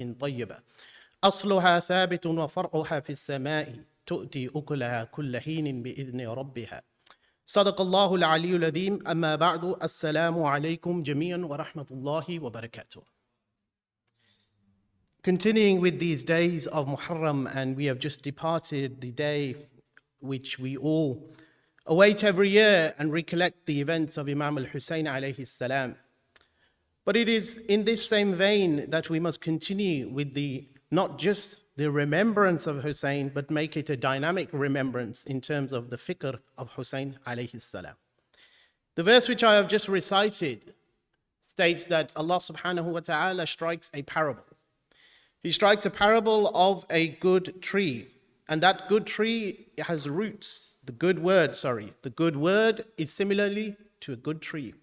طيبة أصلها ثابت وفرعها في السماء تؤتي أكلها كل حين بإذن ربها صدق الله العلي العظيم أما بعد السلام عليكم جميعا ورحمة الله وبركاته. Continuing with these days of Muharram, and we have just departed the day which we all await every year and recollect the events of Imam Al Hussain alayhi salam. But it is in this same vein that we must continue with not just the remembrance of Hussein, but make it a dynamic remembrance in terms of the fikr of Hussein alayhi salam. The verse which I have just recited states that Allah subhanahu wa ta'ala strikes a parable. He strikes a parable of a good tree, and that good tree has roots. The good word is similarly to a good tree.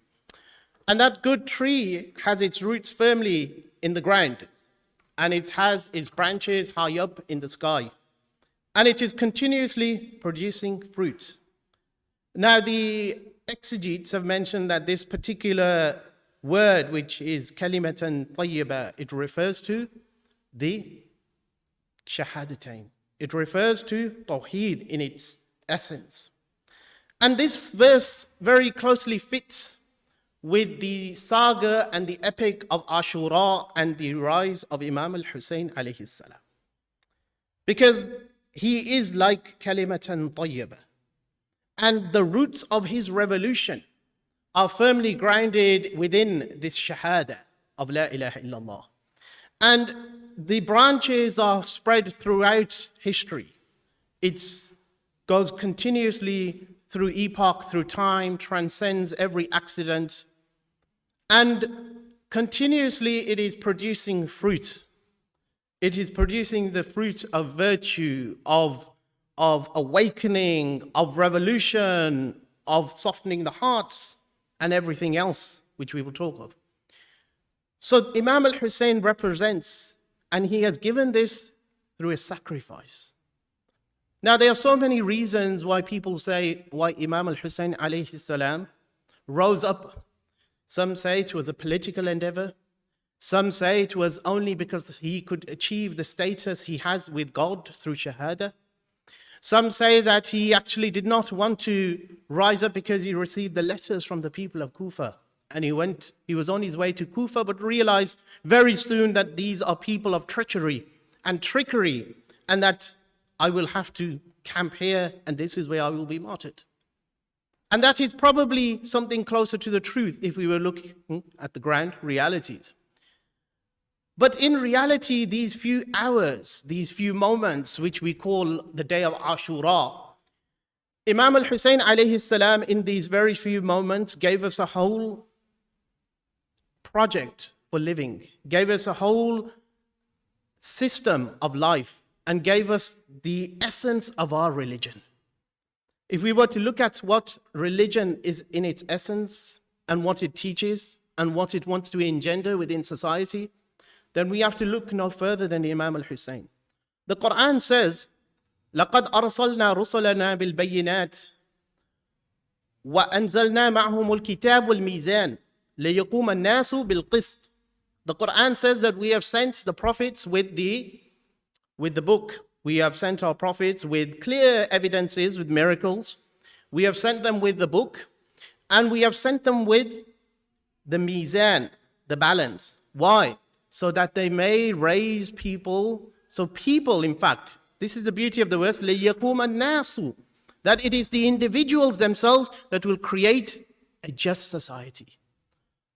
And that good tree has its roots firmly in the ground, and it has its branches high up in the sky, and it is continuously producing fruit. Now, the exegetes have mentioned that this particular word, which is kalimatan tayyiba, it refers to the shahadatain. It refers to tawheed in its essence. And this verse very closely fits with the saga and the epic of Ashura and the rise of Imam Al Hussain alayhi salam. Because he is like kalimatan tayyiba. And the roots of his revolution are firmly grounded within this shahada of La ilaha illallah. And the branches are spread throughout history. It goes continuously through epoch, through time, transcends every accident, and continuously it is producing fruit. It is producing the fruit of virtue, of awakening, of revolution, of softening the hearts, and everything else which we will talk of. So Imam Al Hussain represents, and he has given this through a sacrifice. Now, there are so many reasons why people say why Imam Al Hussain alayhi salam rose up. Some say it was a political endeavor. Some say it was only because he could achieve the status he has with God through Shahada. Some say that he actually did not want to rise up because he received the letters from the people of Kufa. And he was on his way to Kufa, but realized very soon that these are people of treachery and trickery, and that I will have to camp here, and this is where I will be martyred. And that is probably something closer to the truth if we were looking at the ground realities. But in reality, these few hours, these few moments, which we call the day of Ashura, Imam Al Hussain alayhi salam in these very few moments gave us a whole project for living, gave us a whole system of life, and gave us the essence of our religion. If we were to look at what religion is in its essence and what it teaches and what it wants to engender within society, then we have to look no further than Imam Al Hussain. The Quran says, لَقَدْ أَرْسَلْنَا رُسُلَنَا بِالْبَيِّنَاتِ وَأَنزَلْنَا مَعْهُمُ الْكِتَابَ وَالْمِيزَانَ لِيَقُومَ النَّاسُ بِالْقِسْطِ. The Quran says that we have sent the prophets with the book. We have sent our prophets with clear evidences, with miracles. We have sent them with the book, and we have sent them with the mizan, the balance. Why? So that they may raise people. So people, in fact, this is the beauty of the verse, لِيَقُومَ النَّاسُ, that it is the individuals themselves that will create a just society.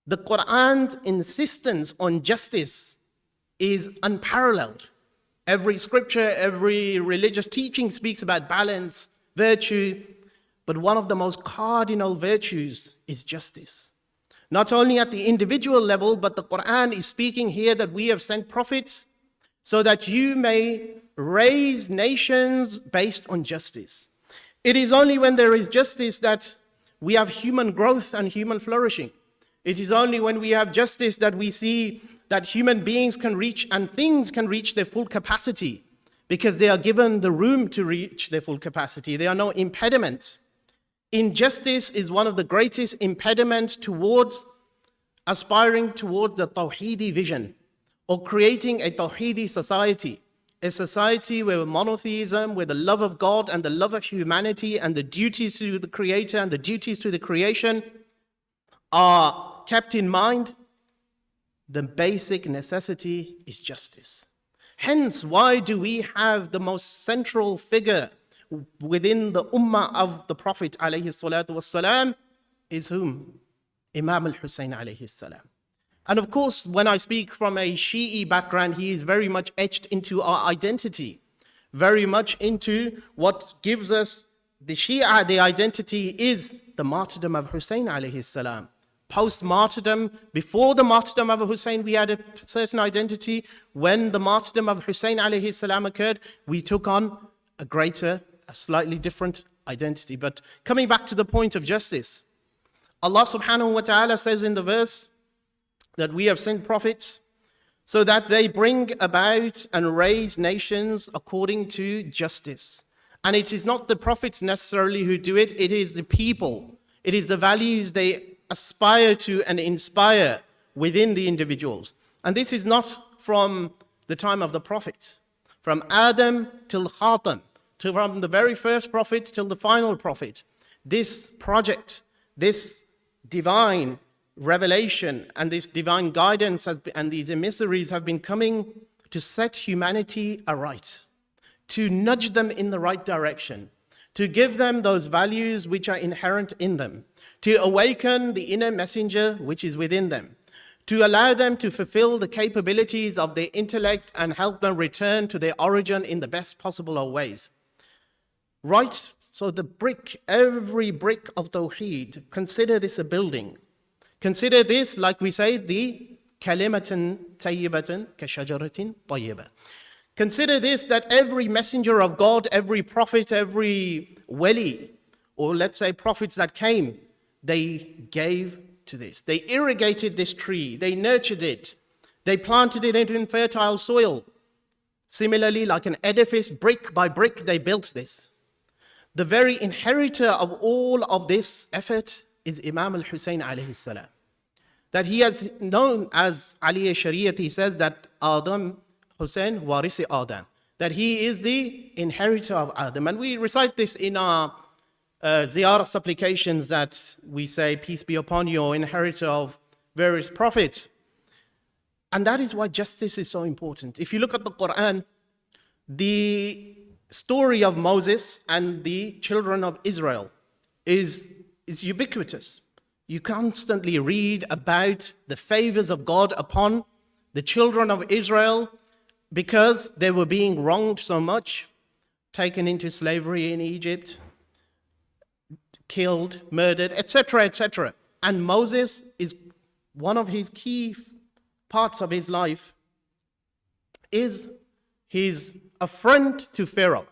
The Quran's insistence on justice is unparalleled. Every scripture, every religious teaching speaks about balance, virtue, but one of the most cardinal virtues is justice. Not only at the individual level, but the Quran is speaking here that we have sent prophets so that you may raise nations based on justice. It is only when there is justice that we have human growth and human flourishing. It is only when we have justice that we see that human beings can reach and things can reach their full capacity, because they are given the room to reach their full capacity. There are no impediments. Injustice is one of the greatest impediments towards aspiring towards the Tawheedi vision or creating a Tawheedi society, a society where monotheism, where the love of God and the love of humanity and the duties to the Creator and the duties to the creation are kept in mind, the basic necessity is justice. Hence, why do we have the most central figure within the ummah of the Prophet alayhi salatu wasalam is whom? Imam Al Hussain alayhi salam. And of course, when I speak from a Shi'i background, he is very much etched into our identity, very much into what gives us the Shia, the identity is the martyrdom of Hussein alayhi salam. Post-martyrdom, before the martyrdom of Hussein, we had a certain identity. When the martyrdom of Hussein alayhi salam occurred, we took on a slightly different identity. But coming back to the point of justice, Allah subhanahu wa ta'ala says in the verse that we have sent prophets so that they bring about and raise nations according to justice. And it is not the prophets necessarily who do it, it is the people. It is the values they aspire to and inspire within the individuals. And this is not from the time of the prophet. From Adam till Khatam, from the very first prophet till the final prophet. This project, this divine revelation and this divine guidance and these emissaries have been coming to set humanity aright, to nudge them in the right direction, to give them those values which are inherent in them, to awaken the inner messenger which is within them, to allow them to fulfill the capabilities of their intellect and help them return to their origin in the best possible of ways. Right, so every brick of Tawheed, consider this a building. Consider this, like we say, the kalimatan tayyibatan kashajaratin tayyibah. Consider this, that every messenger of God, every prophet, every wali, or let's say prophets that came, they gave to this. They irrigated this tree, they nurtured it, they planted it into fertile soil. Similarly, like an edifice, brick by brick, they built this. The very inheritor of all of this effort is Imam Al Hussain alayhi salam. That he is known as Ali Shariat, he says that Adam Hussain warisi Adam, that he is the inheritor of Adam. And we recite this in our ziyarah supplications that we say, peace be upon you, O inheritor of various prophets. And that is why justice is so important. If you look at the Quran, the story of Moses and the children of Israel is ubiquitous. You constantly read about the favors of God upon the children of Israel because they were being wronged so much, taken into slavery in Egypt, killed, murdered, etc., etc. And Moses is one of his key parts of his life is his affront to Pharaoh,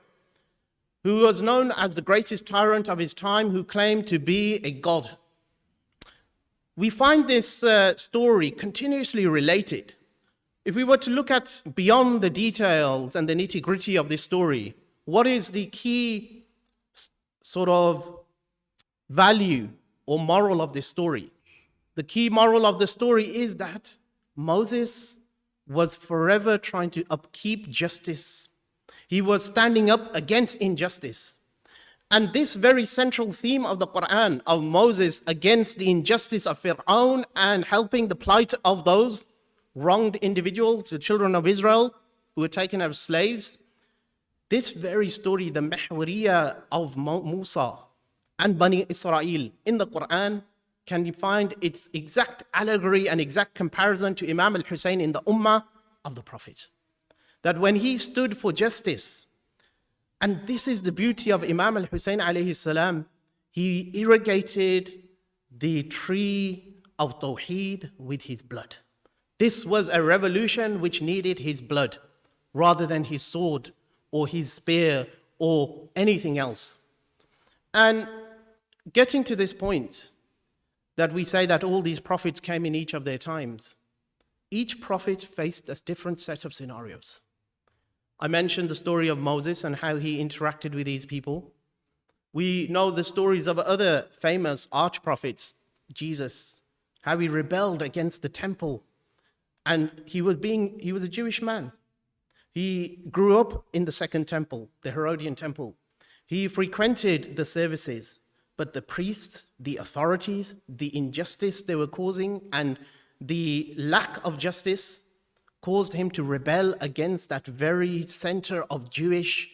who was known as the greatest tyrant of his time, who claimed to be a god. We find this story continuously related. If we were to look at beyond the details and the nitty-gritty of this story, what is the key sort of value or moral of this story? The key moral of the story is that Moses was forever trying to upkeep justice. He was standing up against injustice. And this very central theme of the Quran, of Moses against the injustice of Fir'aun and helping the plight of those wronged individuals, the children of Israel who were taken as slaves, this very story, the Mahwariyah of Musa and Bani Israel in the Quran, can you find its exact allegory and exact comparison to Imam Al Hussain in the Ummah of the Prophet. That when he stood for justice, and this is the beauty of Imam Al Hussain alayhi salam, he irrigated the tree of Tawheed with his blood. This was a revolution which needed his blood rather than his sword or his spear or anything else. And getting to this point, that we say that all these prophets came in each of their times. Each prophet faced a different set of scenarios. I mentioned the story of Moses and how he interacted with these people. We know the stories of other famous arch prophets, Jesus, how he rebelled against the temple And he was a Jewish man. He grew up in the Second Temple, the Herodian Temple. He frequented the services, but the priests, the authorities, the injustice they were causing, and the lack of justice caused him to rebel against that very center of Jewish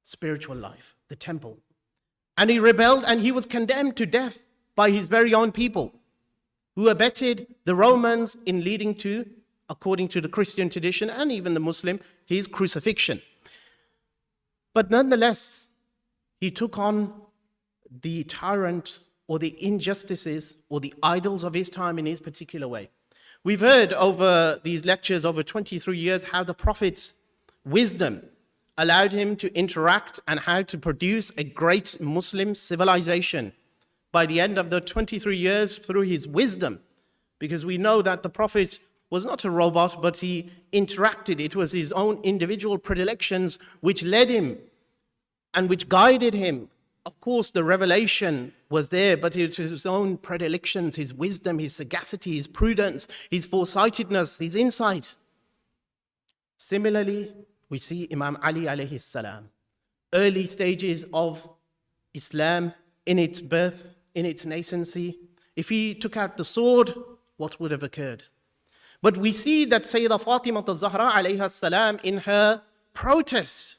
spiritual life, the temple. And he rebelled, and he was condemned to death by his very own people, who abetted the Romans in leading to, according to the Christian tradition and even the Muslim, his crucifixion. But nonetheless, he took on the tyrant or the injustices or the idols of his time in his particular way. We've heard over these lectures over 23 years how the Prophet's wisdom allowed him to interact and how to produce a great Muslim civilization by the end of the 23 years through his wisdom. Because we know that the Prophet was not a robot, but he interacted. It was his own individual predilections which led him and which guided him. Of course, the revelation was there, but it was his own predilections, his wisdom, his sagacity, his prudence, his foresightedness, his insight. Similarly, we see Imam Ali alayhi salam, early stages of Islam in its birth, in its nascency. If he took out the sword, what would have occurred? But we see that Sayyidah Fatima al-Zahra alayha salam, in her protests,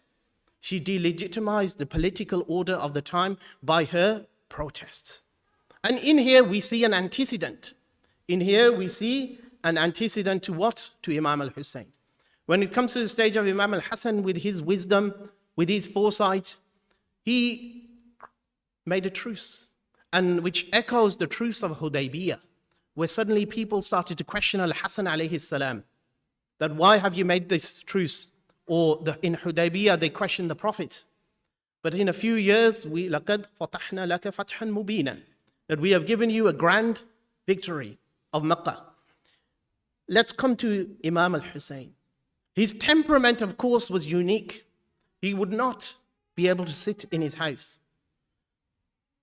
she delegitimized the political order of the time by her protests. And in here we see an antecedent. In here we see an antecedent to what? To Imam Al Hussain. When it comes to the stage of Imam Al Hussain, with his wisdom, with his foresight, he made a truce, and which echoes the truce of Hudaybiyah, where suddenly people started to question Al Hassan alayhi salam, that why have you made this truce? Or in Hudaybiyah, they questioned the Prophet. But in a few years, لَقَدْ فَتَحْنَا لَكَ فَتْحًا مُبِينًا, that we have given you a grand victory of Makkah. Let's come to Imam Al Hussain. His temperament, of course, was unique. He would not be able to sit in his house.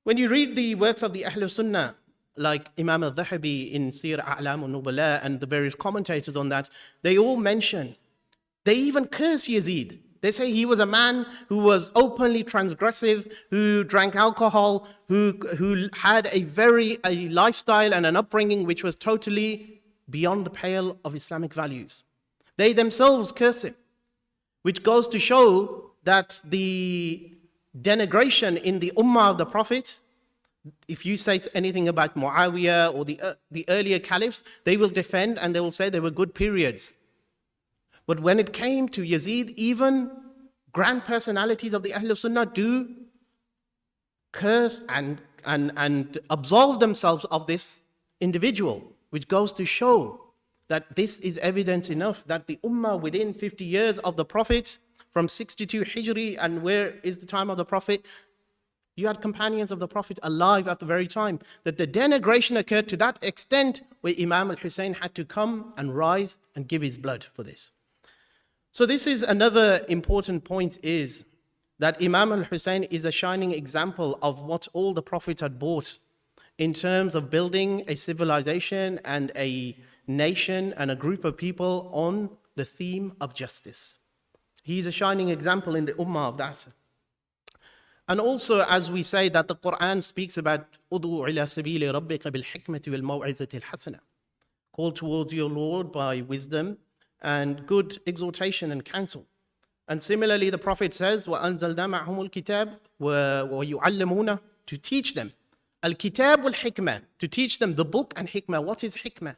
When you read the works of the Ahl Sunnah, like Imam Al-Dhahabi in Sir A'lam al-Nubala and the various commentators on that, they all mention, they even curse Yazid. They say he was a man who was openly transgressive, who drank alcohol, who had a lifestyle and an upbringing which was totally beyond the pale of Islamic values. They themselves curse him, which goes to show that the denigration in the ummah of the Prophet, if you say anything about Muawiyah or the earlier caliphs, they will defend and they will say they were good periods. But when it came to Yazid, even grand personalities of the Ahl Sunnah do curse and absolve themselves of this individual, which goes to show that this is evidence enough that the Ummah within 50 years of the Prophet, from 62 Hijri, and where is the time of the Prophet, you had companions of the Prophet alive at the very time, that the denigration occurred to that extent where Imam Al Hussain had to come and rise and give his blood for this. So this is another important point, is that Imam Al Hussain is a shining example of what all the prophets had brought in terms of building a civilization and a nation and a group of people on the theme of justice. He is a shining example in the ummah of that. And also, as we say, that the Quran speaks about "Udu ila sabili rabbika bil hikmati wal maw'izati al hasana," call towards your Lord by wisdom and good exhortation and counsel. And similarly, the Prophet says, وَأَنزَلْنَا مَعْهُمُ الْكِتَابِ وَيُعَلِّمُونَ, to teach them. Al-Kitab wal-Hikmah, to teach them the book and Hikmah. What is Hikmah?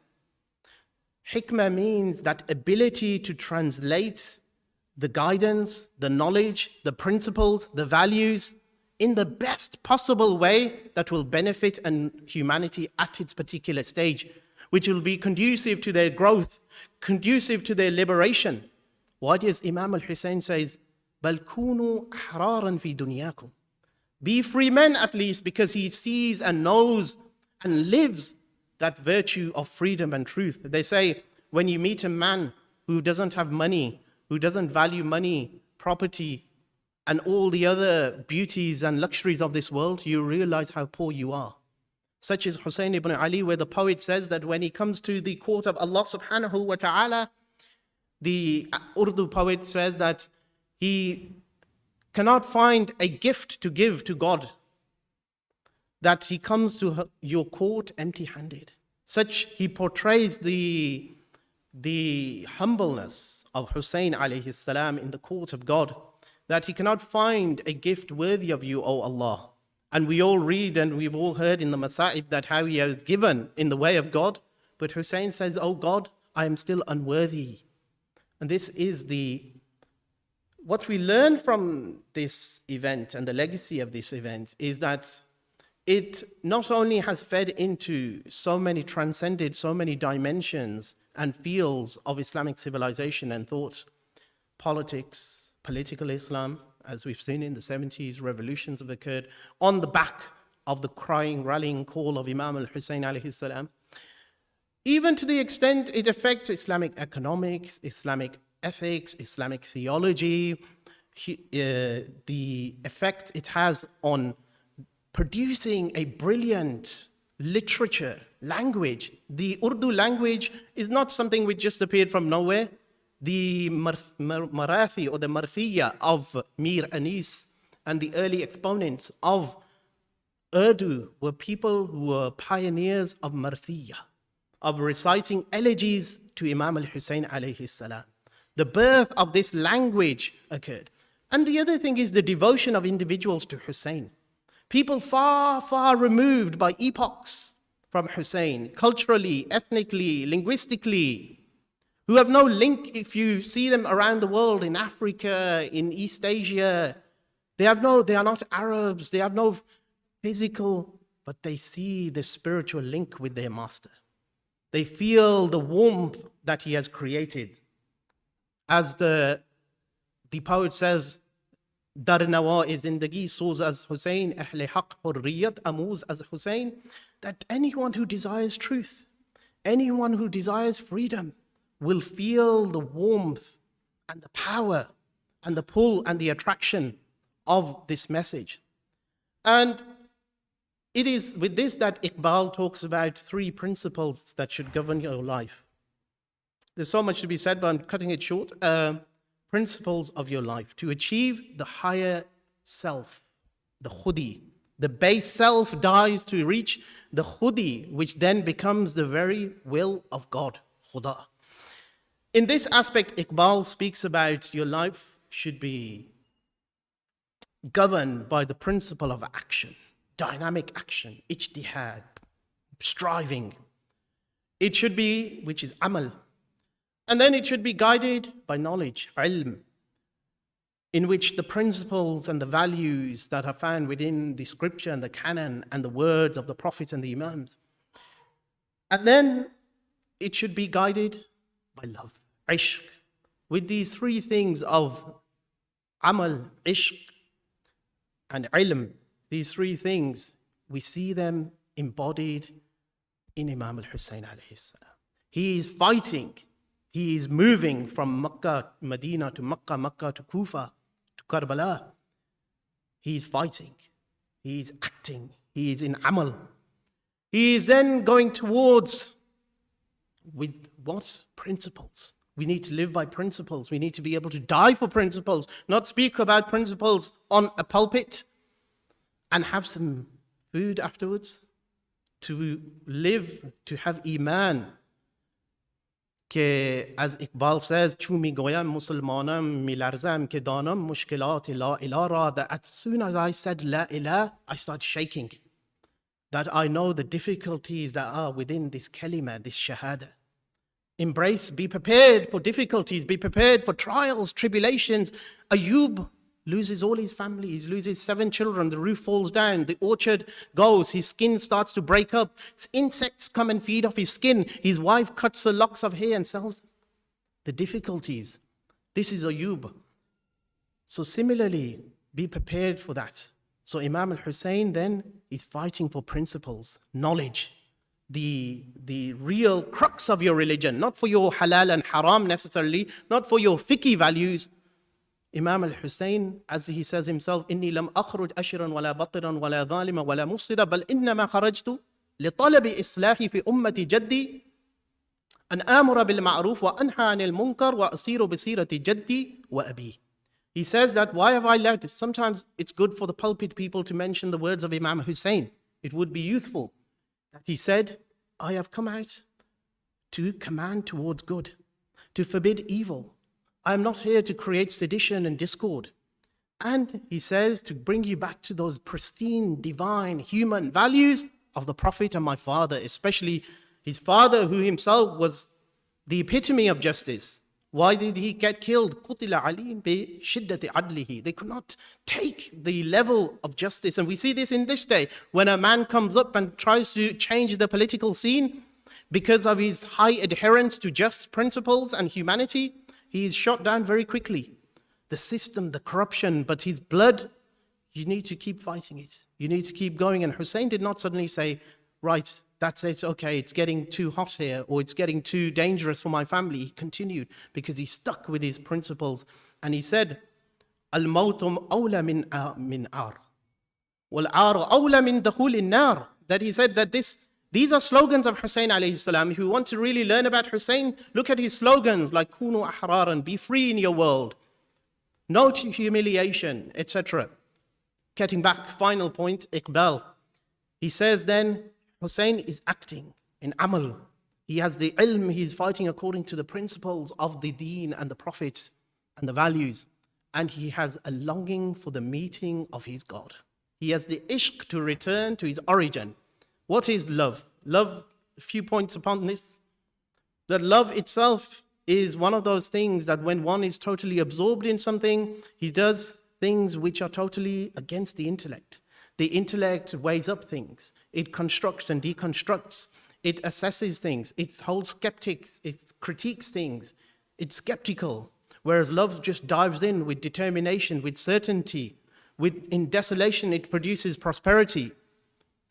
Hikmah means that ability to translate the guidance, the knowledge, the principles, the values in the best possible way that will benefit humanity at its particular stage, which will be conducive to their growth, conducive to their liberation. What is Imam Al Hussain says, بَلْ كُونُوا أَحْرَارًا فِي دُنْيَاكُمْ, be free men at least, because he sees and knows and lives that virtue of freedom and truth. They say, when you meet a man who doesn't have money, who doesn't value money, property, and all the other beauties and luxuries of this world, you realize how poor you are. such as Husayn ibn Ali, where the poet says that when he comes to the court of Allah subhanahu wa ta'ala, the Urdu poet says that he cannot find a gift to give to God, that he comes to your court empty-handed. Such he portrays the humbleness of Husayn alayhi salam in the court of God, that he cannot find a gift worthy of you, O Allah. And we all read and we've all heard in the Masa'ib that how he has given in the way of God. But Husayn says, "Oh God, I am still unworthy." And this is what we learn from this event and the legacy of this event is that it not only has fed into transcended so many dimensions and fields of Islamic civilization and thought, politics, political Islam, as we've seen in the 70s, revolutions have occurred on the back of the crying, rallying call of Imam Al Hussain alayhi salam, even to the extent it affects Islamic economics, Islamic ethics, Islamic theology, the effect it has on producing a brilliant literature, language. The Urdu language is not something which just appeared from nowhere. The Marathi or the Marthiyya of Mir Anis and the early exponents of Urdu were people who were pioneers of Marthiyya, of reciting elegies to Imam Al Hussain alayhi salam. The birth of this language occurred. And the other thing is the devotion of individuals to Hussein. People far, far removed by epochs from Hussein, culturally, ethnically, linguistically, who have no link. If you see them around the world, in Africa, in East Asia, they are not Arabs, they have no physical, but they see the spiritual link with their master. They feel the warmth that he has created. As the poet says, Dar nawa-e zindagi soz az Hussein, ahle haq hurriyat amuz az Hussein, that anyone who desires truth, anyone who desires freedom, will feel the warmth and the power and the pull and the attraction of this message. And it is with this that Iqbal talks about 3 principles that should govern your life. There's so much to be said, but I'm cutting it short. Principles of your life to achieve the higher self, the khudi. The base self dies to reach the khudi, which then becomes the very will of God, khuda. In this aspect, Iqbal speaks about your life should be governed by the principle of action, dynamic action, ijtihad, striving. It should be, which is amal. And then it should be guided by knowledge, ilm, in which the principles and the values that are found within the scripture and the canon and the words of the prophets and the imams. And then it should be guided by love, ishq. With these 3 things of amal, ishq, and ilm, these 3 things, we see them embodied in Imam Al Hussain alayhi salam. He is fighting. He is moving from Makkah, Medina to Makkah, Makkah to Kufa, to Karbala. He is fighting. He is acting. He is in amal. He is then going towards, with what? Principles. We need to live by principles. We need to be able to die for principles, not speak about principles on a pulpit and have some food afterwards. To live, to have iman. که از اقبال says چون میگویم مسلمانم میلرزم که دانم مشکلات لا اله را. That as soon as I said la ilah, I started shaking. That I know the difficulties that are within this kalima, this shahada. Embrace, be prepared for difficulties, be prepared for trials, tribulations. Ayub loses all his family, he loses 7 children, the roof falls down, the orchard goes, his skin starts to break up, insects come and feed off his skin, his wife cuts the locks of hair and sells them. The difficulties. This is Ayub. So similarly, be prepared for that. So Imam Al Hussain then is fighting for principles, knowledge, the real crux of your religion, not for your halal and haram necessarily, not for your fiqhi values. Imam Al Hussain, as he says himself, إني لم أخرج أشرا ولا بطرا ولا ظالما ولا مفسدا بل إنما خرجت لطلب إصلاحي في أمة جدي أن آمر بالمعروف وأنهى عن المنكر وأسير بسيرة جدي وأبي. He says that, why have I left? Sometimes it's good for the pulpit people to mention the words of Imam Hussain. It would be useful. That he said, I have come out to command towards good, to forbid evil. I am not here to create sedition and discord. And he says, to bring you back to those pristine, divine, human values of the Prophet and my father, especially his father, who himself was the epitome of justice. Why did he get killed? قُتِلَ عَلِيٌّ بِشِدَّةِ عَدْلِهِ. They could not take the level of justice. And we see this in this day, when a man comes up and tries to change the political scene because of his high adherence to just principles and humanity, he is shot down very quickly. The system, the corruption, but his blood, you need to keep fighting it. You need to keep going. And Hussein did not suddenly say, right, that's it, okay, it's getting too hot here, or it's getting too dangerous for my family. He continued because he stuck with his principles. And he said, Al-mawtum awla min ar. Wal-ar awla min dakhul in-nar. That he said that these are slogans of Hussein alayhi salam. If you want to really learn about Hussein, look at his slogans like Kunu ahraran, be free in your world. No to humiliation, etc. Getting back, final point, Iqbal. He says then, Hussein is acting in amal. He has the ilm, he's fighting according to the principles of the deen and the Prophet and the values. And he has a longing for the meeting of his God. He has the ishq to return to his origin. What is love? Love, a few points upon this. That love itself is one of those things that when one is totally absorbed in something, he does things which are totally against the intellect. The intellect weighs up things. It constructs and deconstructs. It assesses things. It holds skeptics. It critiques things. It's skeptical. Whereas love just dives in with determination, with certainty. In desolation, it produces prosperity.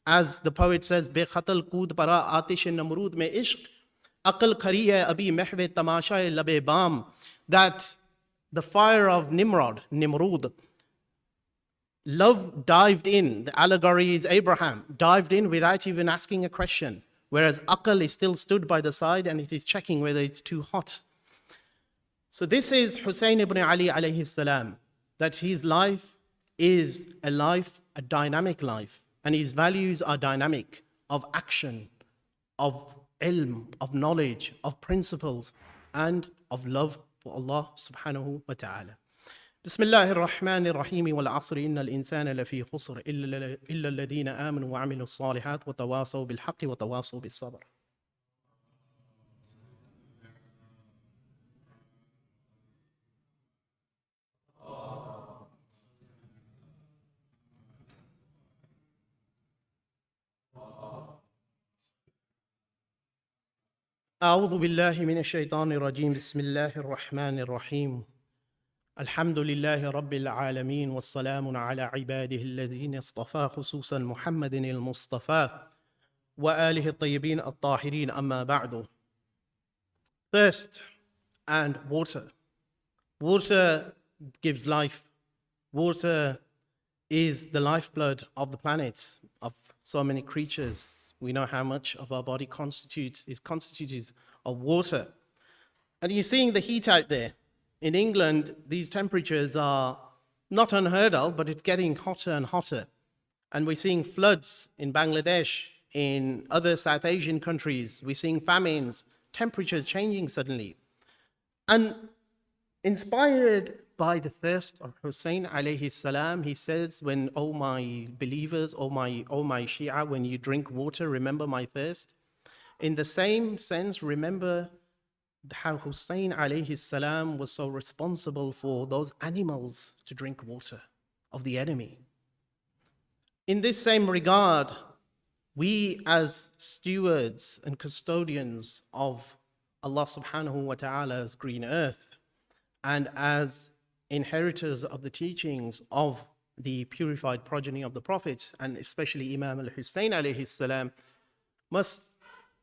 As the poet says, "Bekhatal kood para atish namrud mein ishq, aql khari hai abhi mehve tamasha labe bam." That the fire of Nimrud, love dived in. The allegory is Abraham, dived in without even asking a question. Whereas aql is still stood by the side and it is checking whether it's too hot. So this is Husayn ibn Ali alayhi salam, that his life is a dynamic life. And his values are dynamic, of action, of ilm, of knowledge, of principles, and of love for Allah subhanahu wa ta'ala. بسم الله الرحمن الرحيم والعصر إن الإنسان لفي خسر إلا الذين آمنوا وعملوا الصالحات وتواصوا بالحق وتواصوا بالصبر. أعوذ بالله من الشيطان الرجيم بسم الله الرحمن الرحيم الحمد لله رب العالمين والسلام على عباده الذين اصطفى خصوصا محمد المصطفى وآله الطيبين الطاهرين أما بعد. Thirst and water. Water gives life. Water is the lifeblood of the planet, of so many creatures. We know how much of our body is constituted of water. And you're seeing the heat out there. In England, these temperatures are not unheard of, but it's getting hotter and hotter. And we're seeing floods in Bangladesh, in other South Asian countries. We're seeing famines, temperatures changing suddenly. And inspired by the thirst of Hussein alayhi salam, he says, when, oh my believers, oh my Shia, when you drink water, remember my thirst. In the same sense, remember how Hussein alayhi salam was so responsible for those animals to drink water of the enemy. In this same regard, we as stewards and custodians of Allah subhanahu wa ta'ala's green earth, and as inheritors of the teachings of the purified progeny of the prophets, and especially Imam Al Hussain alayhi salam, must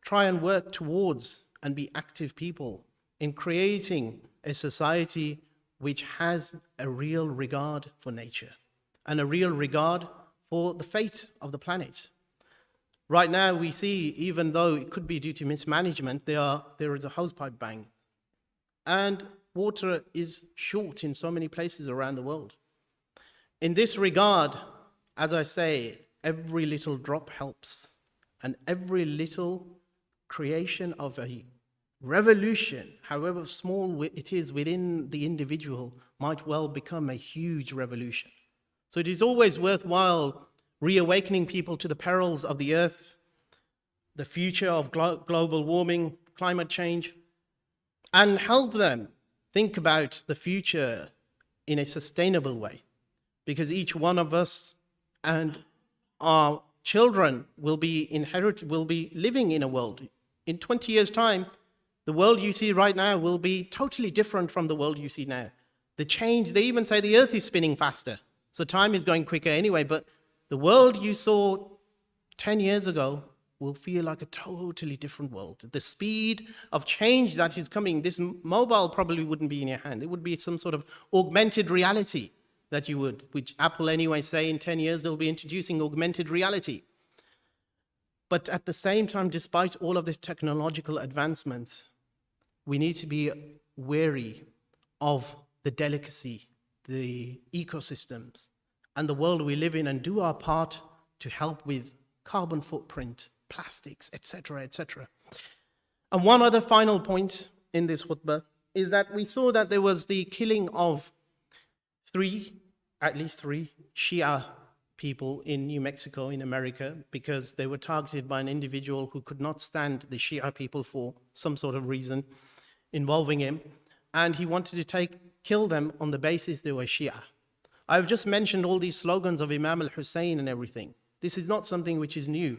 try and work towards and be active people in creating a society which has a real regard for nature and a real regard for the fate of the planet. Right now we see, even though it could be due to mismanagement, there is a hosepipe bang. And water is short in so many places around the world. In this regard, as I say, every little drop helps. And every little creation of a revolution, however small it is within the individual, might well become a huge revolution. So it is always worthwhile reawakening people to the perils of the earth, the future of global warming, climate change, and help them think about the future in a sustainable way. Because each one of us and our children will be living in a world. In 20 years' time, the world you see right now will be totally different from the world you see now. The change, they even say the earth is spinning faster. So time is going quicker anyway, but the world you saw 10 years ago will feel like a totally different world. The speed of change that is coming, this mobile probably wouldn't be in your hand. It would be some sort of augmented reality that you would, which Apple anyway say in 10 years they'll be introducing augmented reality. But at the same time, despite all of this technological advancements, we need to be wary of the delicacy, the ecosystems, and the world we live in, and do our part to help with carbon footprint, plastics, etc., etc. And one other final point in this khutbah is that we saw that there was the killing of at least three Shia people in New Mexico in America, because they were targeted by an individual who could not stand the Shia people for some sort of reason involving him, and he wanted to kill them on the basis they were Shia. I've just mentioned all these slogans of Imam Al Hussain and everything. This is not something which is new.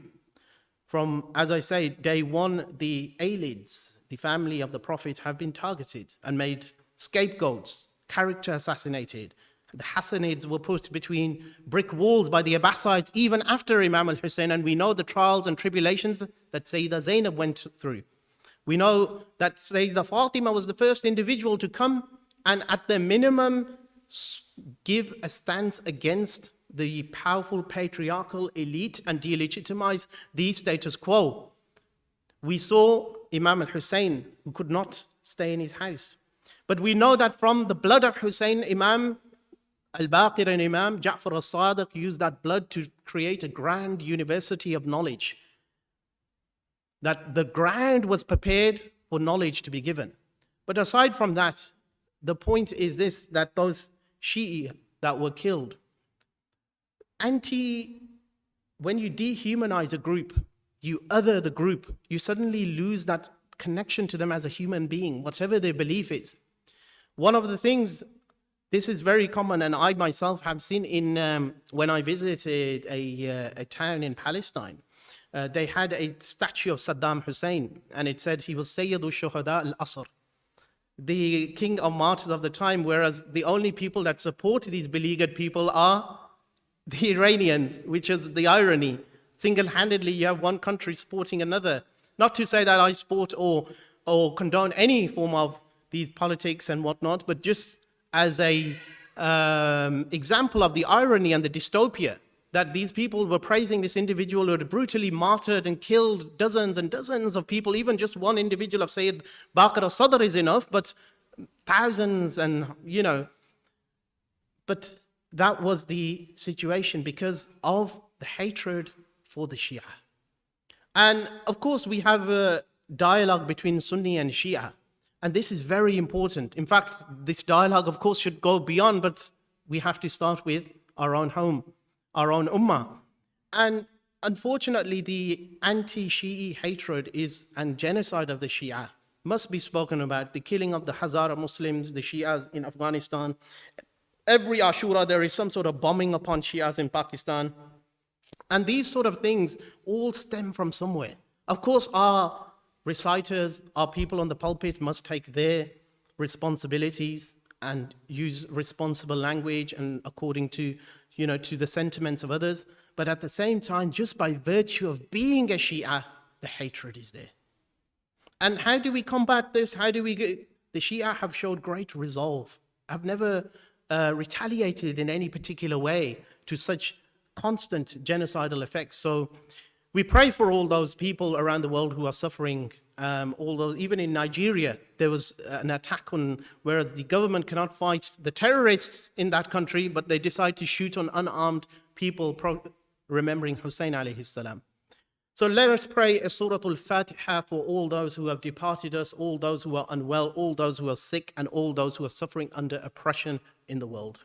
From, as I say, day one, the Alids, the family of the Prophet, have been targeted and made scapegoats, character assassinated. The Hassanids were put between brick walls by the Abbasides even after Imam Al Hussain, and we know the trials and tribulations that Sayyidah Zainab went through. We know that Sayyidah Fatima was the first individual to come and at the minimum give a stance against the powerful patriarchal elite and delegitimize the status quo. We saw Imam Al Hussain, who could not stay in his house. But we know that from the blood of Hussain, Imam Al-Baqir and Imam Ja'far al-Sadiq used that blood to create a grand university of knowledge. That the ground was prepared for knowledge to be given. But aside from that, the point is this, that those Shi'i that were killed, when you dehumanize a group, you other the group, you suddenly lose that connection to them as a human being, whatever their belief is. One of the things, this is very common, and I myself have seen when I visited a town in Palestine. They had a statue of Saddam Hussein, and it said he was Sayyidu Shuhada al-Asr, the king of martyrs of the time, whereas the only people that support these beleaguered people are the Iranians, which is the irony. Single-handedly, you have one country supporting another. Not to say that I support or condone any form of these politics and whatnot, but just as a example of the irony and the dystopia, that these people were praising this individual who had brutally martyred and killed dozens and dozens of people. Even just one individual of Sayyid Baqir al-Sadr is enough, but thousands, and but that was the situation because of the hatred for the Shia. And of course we have a dialogue between Sunni and Shia, and this is very important. In fact, this dialogue of course should go beyond, but we have to start with our own home, our own ummah. And unfortunately, the anti-Shi'i hatred and genocide of the Shia must be spoken about. The killing of the Hazara Muslims, the Shias in Afghanistan. Every Ashura, there is some sort of bombing upon Shias in Pakistan. And these sort of things all stem from somewhere. Of course, our reciters, our people on the pulpit must take their responsibilities and use responsible language and according to the sentiments of others. But at the same time, just by virtue of being a Shia, the hatred is there. And how do we combat this? The Shia have showed great resolve. I've never retaliated in any particular way to such constant genocidal effects. So We pray for all those people around the world who are suffering. Although even in Nigeria, there was an attack on, whereas the government cannot fight the terrorists in that country, but they decide to shoot on unarmed people, remembering Husayn alayhi salam. So let us pray a Surah Al-Fatiha for all those who have departed us, all those who are unwell, all those who are sick, and all those who are suffering under oppression in the world.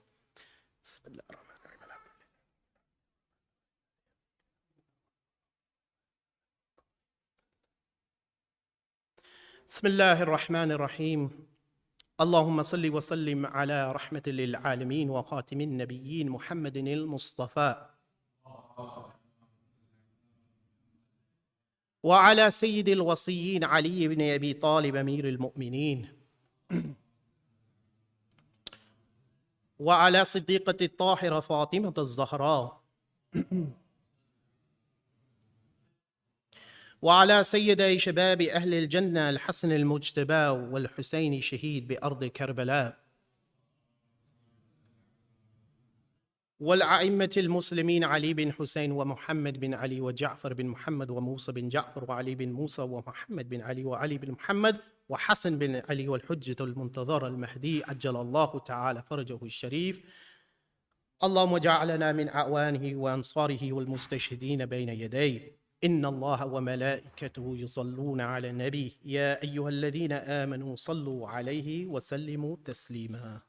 بسم الله الرحمن الرحيم اللهم صل وسلم على رحمة للعالمين وخاتم النبيين محمد المصطفى وعلى سيد الوصيين علي بن أبي طالب أمير المؤمنين وعلى صديقة الطاهرة فاطمة الزهراء وعلى سيدي شباب أهل الجنة الحسن المجتبى والحسين شهيد بأرض كربلاء والأئمة المسلمين علي بن حسين ومحمد بن علي وجعفر بن محمد وموسى بن جعفر وعلي بن موسى ومحمد بن علي وعلي بن محمد وحسن بن علي والحجة المنتظر المهدي عجل الله تعالى فرجه الشريف. اللهم اجعلنا من أعوانه وأنصاره والمستشهدين بين يديه. إن الله وملائكته يصلون على النبي يا أيها الذين آمنوا صلوا عليه وسلموا تسليما.